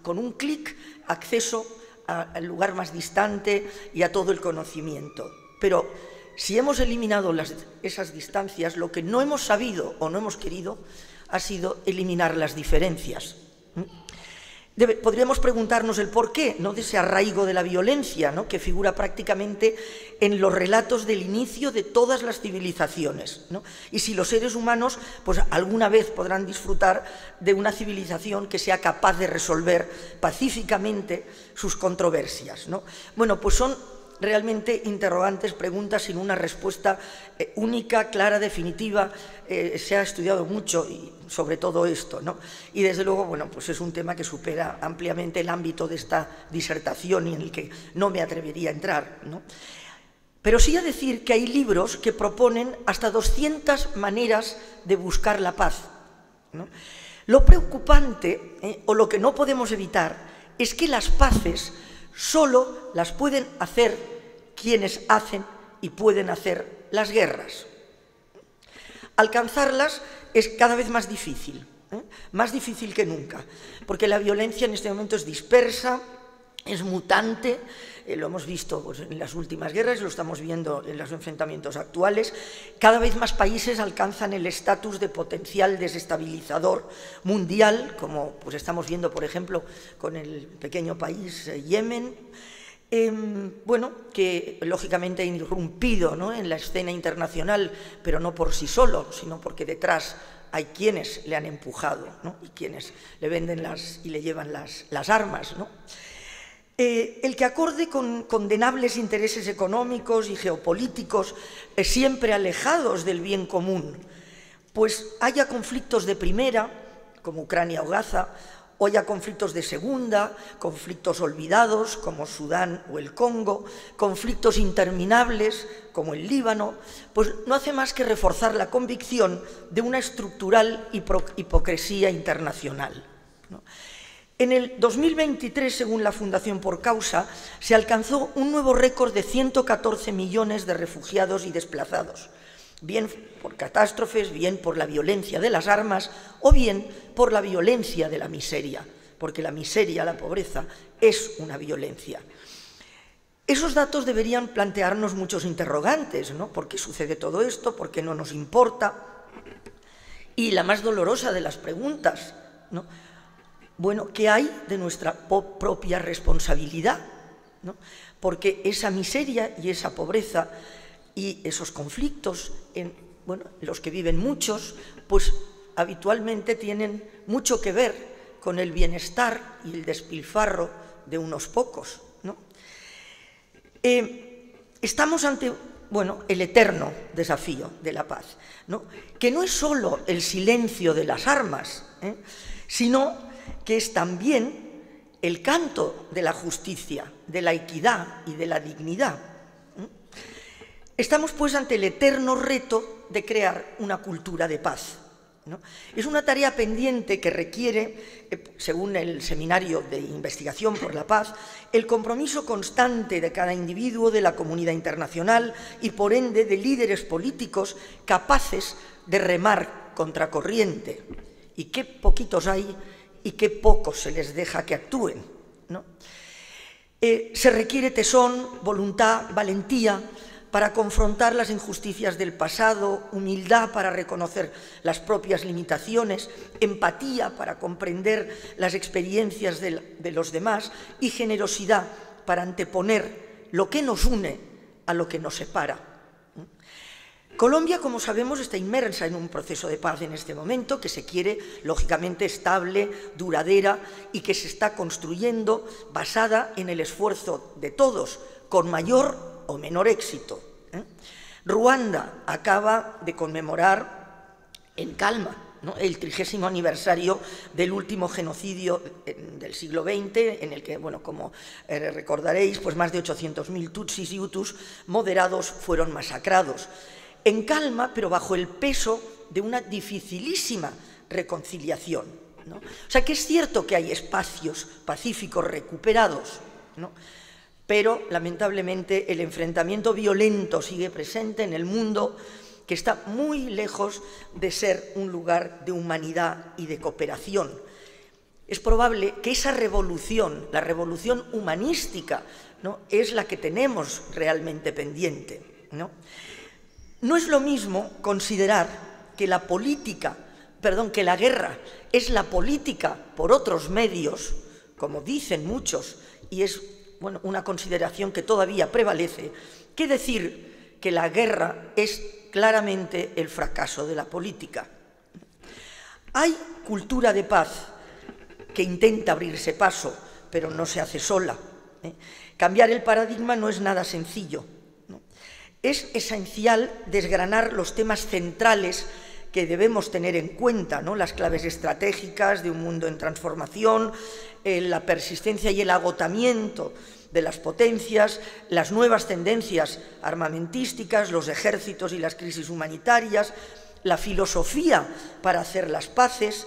con un clic acceso al lugar más distante y a todo el conocimiento. Pero si hemos eliminado esas distancias, lo que no hemos sabido o no hemos querido ha sido eliminar las diferencias. Podríamos preguntarnos el porqué, ¿no?, de ese arraigo de la violencia, ¿no?, que figura prácticamente en los relatos del inicio de todas las civilizaciones, ¿no?, y si los seres humanos pues alguna vez podrán disfrutar de una civilización que sea capaz de resolver pacíficamente sus controversias, ¿no? Bueno, pues son realmente interrogantes, preguntas sin una respuesta única, clara, definitiva. Se ha estudiado mucho sobre todo esto, ¿no? Y desde luego, bueno, pues es un tema que supera ampliamente el ámbito de esta disertación y en el que no me atrevería a entrar, ¿no? Pero sí a decir que hay libros que proponen hasta 200 maneras de buscar la paz, ¿no? Lo preocupante, o lo que no podemos evitar, es que las paces solo las pueden hacer quienes hacen y pueden hacer las guerras. Alcanzarlas es cada vez más difícil que nunca, porque la violencia en este momento es dispersa, es mutante, lo hemos visto pues, en las últimas guerras, lo estamos viendo en los enfrentamientos actuales. Cada vez más países alcanzan el estatus de potencial desestabilizador mundial, como pues, estamos viendo, por ejemplo, con el pequeño país Yemen, bueno, que lógicamente ha irrumpido, ¿no?, en la escena internacional, pero no por sí solo, sino porque detrás hay quienes le han empujado, ¿no?, y quienes le venden y le llevan las armas, ¿no? El que acorde con condenables intereses económicos y geopolíticos siempre alejados del bien común, pues haya conflictos de primera, como Ucrania o Gaza, o haya conflictos de segunda, conflictos olvidados, como Sudán o el Congo, conflictos interminables, como el Líbano, pues no hace más que reforzar la convicción de una estructural hipocresía internacional, ¿no? En el 2023, según la Fundación Por Causa, se alcanzó un nuevo récord de 114 millones de refugiados y desplazados, bien por catástrofes, bien por la violencia de las armas o bien por la violencia de la miseria, porque la miseria, la pobreza, es una violencia. Esos datos deberían plantearnos muchos interrogantes, ¿no? ¿Por qué sucede todo esto? ¿Por qué no nos importa? Y la más dolorosa de las preguntas, ¿no? Bueno, ¿qué hay de nuestra propia responsabilidad, ¿no? Porque esa miseria y esa pobreza y esos conflictos en los que viven muchos, pues habitualmente tienen mucho que ver con el bienestar y el despilfarro de unos pocos, ¿no? Estamos ante el eterno desafío de la paz, ¿no?, que no es solo el silencio de las armas, sino que es también el canto de la justicia, de la equidad y de la dignidad. Estamos, pues, ante el eterno reto de crear una cultura de paz, ¿no? Es una tarea pendiente que requiere, según el Seminario de Investigación por la Paz, el compromiso constante de cada individuo, de la comunidad internacional y, por ende, de líderes políticos capaces de remar contracorriente. Y qué poquitos hay y qué poco se les deja que actúen, ¿no? Se requiere tesón, voluntad, valentía para confrontar las injusticias del pasado, humildad para reconocer las propias limitaciones, empatía para comprender las experiencias de los demás y generosidad para anteponer lo que nos une a lo que nos separa. Colombia, como sabemos, está inmersa en un proceso de paz en este momento que se quiere, lógicamente, estable, duradera y que se está construyendo basada en el esfuerzo de todos, con mayor o menor éxito. Ruanda acaba de conmemorar en calma, ¿no?, el 30º aniversario del último genocidio del siglo XX, en el que, como recordaréis, pues más de 800.000 tutsis y hutus moderados fueron masacrados. En calma, pero bajo el peso de una dificilísima reconciliación, ¿no? O sea, que es cierto que hay espacios pacíficos recuperados, ¿no?, pero lamentablemente el enfrentamiento violento sigue presente en el mundo, que está muy lejos de ser un lugar de humanidad y de cooperación. Es probable que esa revolución, la revolución humanística, ¿no?, es la que tenemos realmente pendiente, ¿no? No es lo mismo considerar que la guerra es la política por otros medios, como dicen muchos, y es una consideración que todavía prevalece, que decir que la guerra es claramente el fracaso de la política. Hay cultura de paz que intenta abrirse paso, pero no se hace sola. Cambiar el paradigma no es nada sencillo. Es esencial desgranar los temas centrales que debemos tener en cuenta, ¿no?, las claves estratégicas de un mundo en transformación, la persistencia y el agotamiento de las potencias, las nuevas tendencias armamentísticas, los ejércitos y las crisis humanitarias, la filosofía para hacer las paces,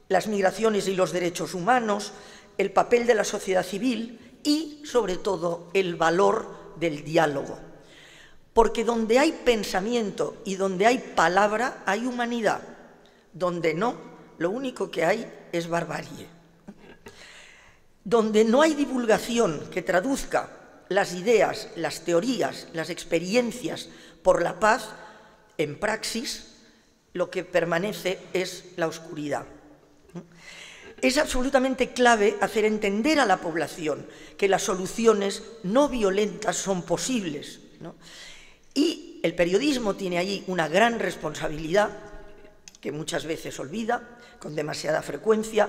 las migraciones y los derechos humanos, el papel de la sociedad civil y, sobre todo, el valor del diálogo. Porque donde hay pensamiento y donde hay palabra, hay humanidad. Donde no, lo único que hay es barbarie. donde no hay divulgación que traduzca las ideas, las teorías, las experiencias por la paz en praxis, lo que permanece es la oscuridad. Es absolutamente clave hacer entender a la población que las soluciones no violentas son posibles, ¿no? Y el periodismo tiene allí una gran responsabilidad, que muchas veces olvida, con demasiada frecuencia.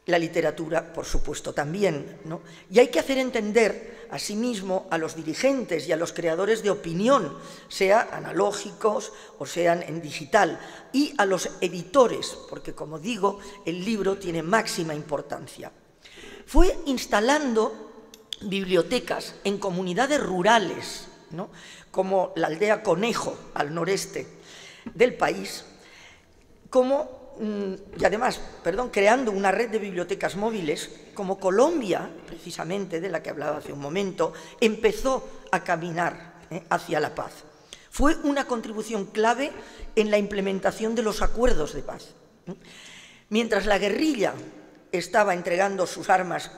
La literatura, por supuesto, también, ¿no? Y hay que hacer entender, asimismo, a los dirigentes y a los creadores de opinión, sean analógicos o sean en digital, y a los editores, porque, como digo, el libro tiene máxima importancia. Fue instalando bibliotecas en comunidades rurales, ¿no?, como la aldea Conejo, al noreste del país, y además, creando una red de bibliotecas móviles, como Colombia, precisamente, de la que hablaba hace un momento, empezó a caminar hacia la paz. Fue una contribución clave en la implementación de los acuerdos de paz. Mientras la guerrilla estaba entregando sus armas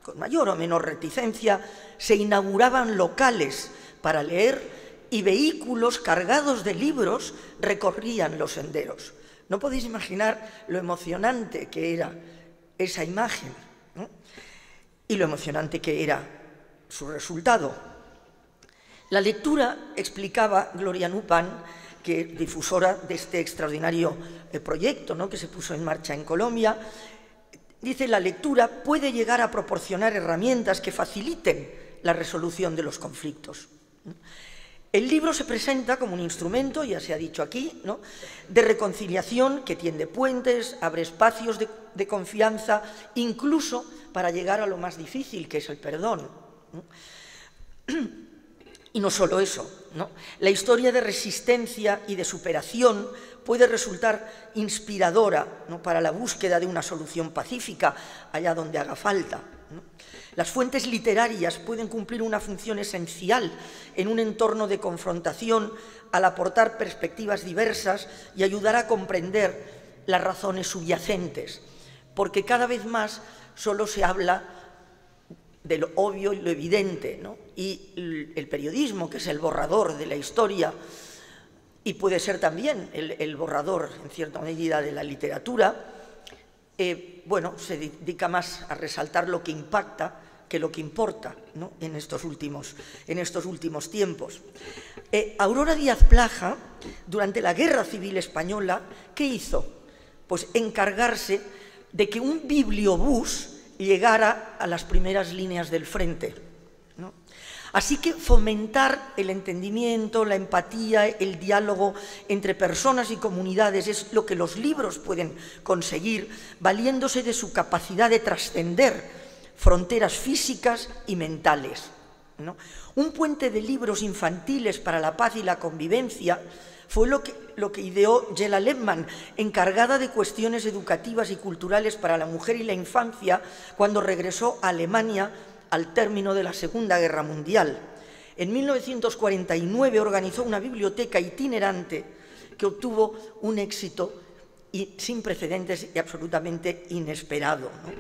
con mayor o menor reticencia, se inauguraban locales para leer y vehículos cargados de libros recorrían los senderos. No podéis imaginar lo emocionante que era esa imagen, ¿no?, y lo emocionante que era su resultado. La lectura, explicaba Gloria Nupan, que difusora de este extraordinario proyecto, ¿no?, que se puso en marcha en Colombia, dice: la lectura puede llegar a proporcionar herramientas que faciliten la resolución de los conflictos. El libro se presenta como un instrumento, ya se ha dicho aquí, ¿no?, de reconciliación que tiende puentes, abre espacios de confianza, incluso para llegar a lo más difícil, que es el perdón, ¿no? Y no solo eso, ¿no? La historia de resistencia y de superación puede resultar inspiradora, ¿no?, para la búsqueda de una solución pacífica allá donde haga falta, ¿no? Las fuentes literarias pueden cumplir una función esencial en un entorno de confrontación al aportar perspectivas diversas y ayudar a comprender las razones subyacentes, porque cada vez más solo se habla de lo obvio y lo evidente, ¿no? Y el periodismo, que es el borrador de la historia, y puede ser también el borrador, en cierta medida, de la literatura, se dedica más a resaltar lo que impacta que lo que importa, ¿no?, en estos últimos tiempos. Aurora Díaz Plaja, durante la Guerra Civil Española, ¿qué hizo? Pues encargarse de que un bibliobús llegara a las primeras líneas del frente, ¿no? Así que fomentar el entendimiento, la empatía, el diálogo entre personas y comunidades es lo que los libros pueden conseguir, valiéndose de su capacidad de trascender fronteras físicas y mentales, ¿no? Un puente de libros infantiles para la paz y la convivencia fue lo que ideó Jela Lebman, encargada de cuestiones educativas y culturales para la mujer y la infancia, cuando regresó a Alemania al término de la Segunda Guerra Mundial. En 1949 organizó una biblioteca itinerante que obtuvo un éxito sin precedentes y absolutamente inesperado, ¿no?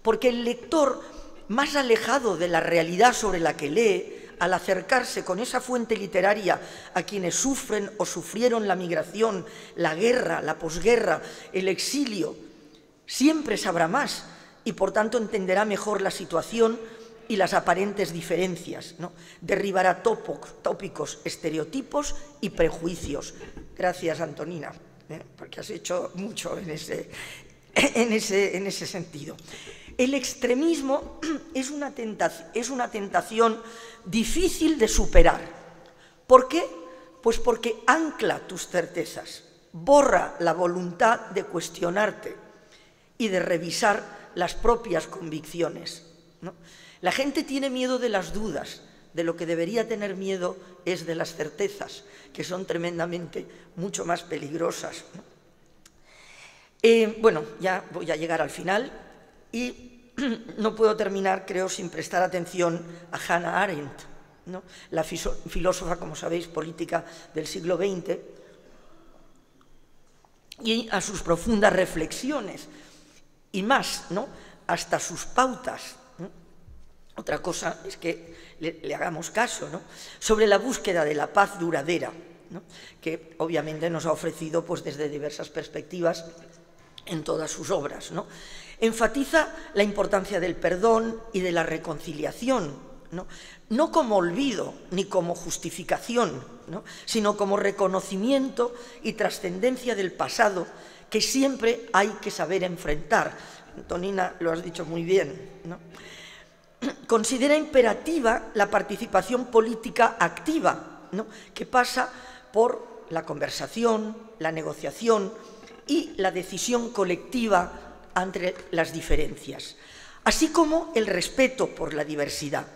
Porque el lector más alejado de la realidad sobre la que lee, al acercarse con esa fuente literaria a quienes sufren o sufrieron la migración, la guerra, la posguerra, el exilio, siempre sabrá más y por tanto entenderá mejor la situación y las aparentes diferencias, ¿no? Derribará tópicos, estereotipos y prejuicios. Gracias, Antonina, porque has hecho mucho en ese sentido. El extremismo es una tentación difícil de superar. ¿Por qué? Pues porque ancla tus certezas, borra la voluntad de cuestionarte y de revisar las propias convicciones, ¿no? La gente tiene miedo de las dudas, de lo que debería tener miedo es de las certezas, que son tremendamente mucho más peligrosas, ¿no? Ya voy a llegar al final y no puedo terminar, creo, sin prestar atención a Hannah Arendt, ¿no?, la filósofa, como sabéis, política del siglo XX, y a sus profundas reflexiones, y más, ¿no?, hasta sus pautas. Otra cosa es que le hagamos caso, ¿no? Sobre la búsqueda de la paz duradera, ¿no? Que obviamente nos ha ofrecido pues, desde diversas perspectivas en todas sus obras, ¿no? Enfatiza la importancia del perdón y de la reconciliación, no como olvido ni como justificación, ¿no? Sino como reconocimiento y trascendencia del pasado que siempre hay que saber enfrentar. Antonina, lo has dicho muy bien, ¿no? Considera imperativa la participación política activa, ¿no? Que pasa por la conversación, la negociación y la decisión colectiva entre las diferencias, así como el respeto por la diversidad,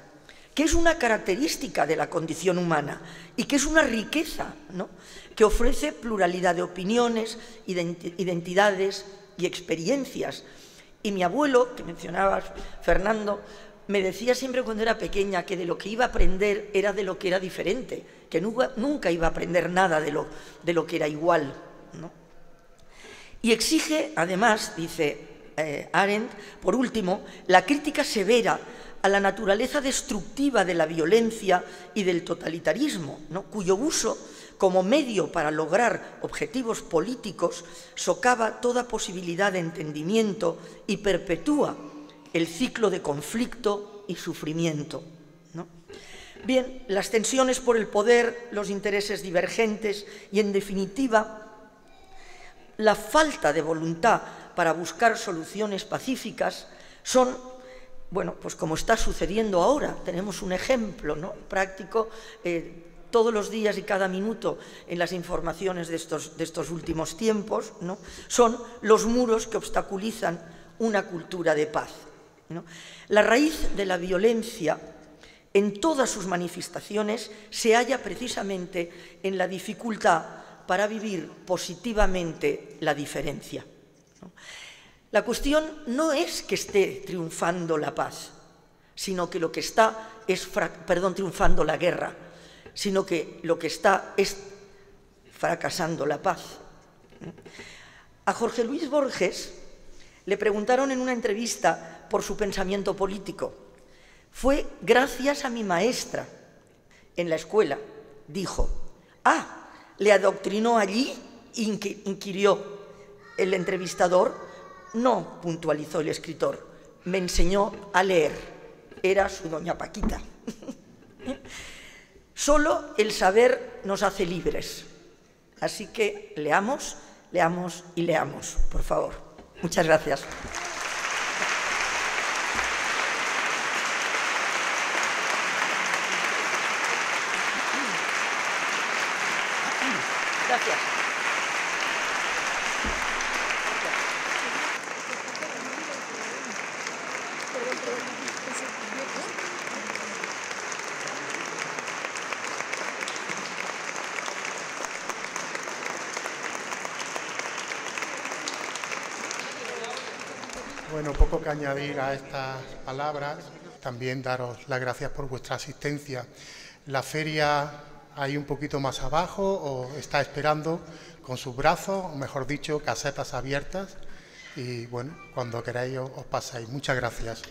que es una característica de la condición humana y que es una riqueza, ¿no? Que ofrece pluralidad de opiniones, identidades y experiencias. Y mi abuelo, que mencionabas, Fernando, me decía siempre cuando era pequeña que de lo que iba a aprender era de lo que era diferente, que nunca iba a aprender nada de lo que era igual, ¿no? Y exige, además, dice Arendt, por último, la crítica severa a la naturaleza destructiva de la violencia y del totalitarismo, ¿no? Cuyo uso como medio para lograr objetivos políticos socava toda posibilidad de entendimiento y perpetúa el ciclo de conflicto y sufrimiento, ¿no? Bien, las tensiones por el poder, los intereses divergentes y, en definitiva, la falta de voluntad para buscar soluciones pacíficas son, bueno, pues como está sucediendo ahora. Tenemos un ejemplo, ¿no? práctico todos los días y cada minuto en las informaciones de estos últimos tiempos, ¿no? Son los muros que obstaculizan una cultura de paz, ¿no? La raíz de la violencia en todas sus manifestaciones se halla precisamente en la dificultad para vivir positivamente la diferencia, ¿no? La cuestión no es que esté triunfando la paz, sino que lo que está es, triunfando la guerra, sino que lo que está es fracasando la paz. A Jorge Luis Borges le preguntaron en una entrevista por su pensamiento político. Fue gracias a mi maestra en la escuela, dijo. ¿Le adoctrinó allí? Inquirió el entrevistador. No, puntualizó el escritor, me enseñó a leer. Era su doña Paquita. Solo el saber nos hace libres. Así que leamos, leamos y leamos, por favor. Muchas gracias. Gracias. Bueno, poco que añadir a estas palabras. También daros las gracias por vuestra asistencia. La feria ahí un poquito más abajo os está esperando con sus brazos, o mejor dicho, casetas abiertas. Y bueno, cuando queráis os pasáis. Muchas gracias.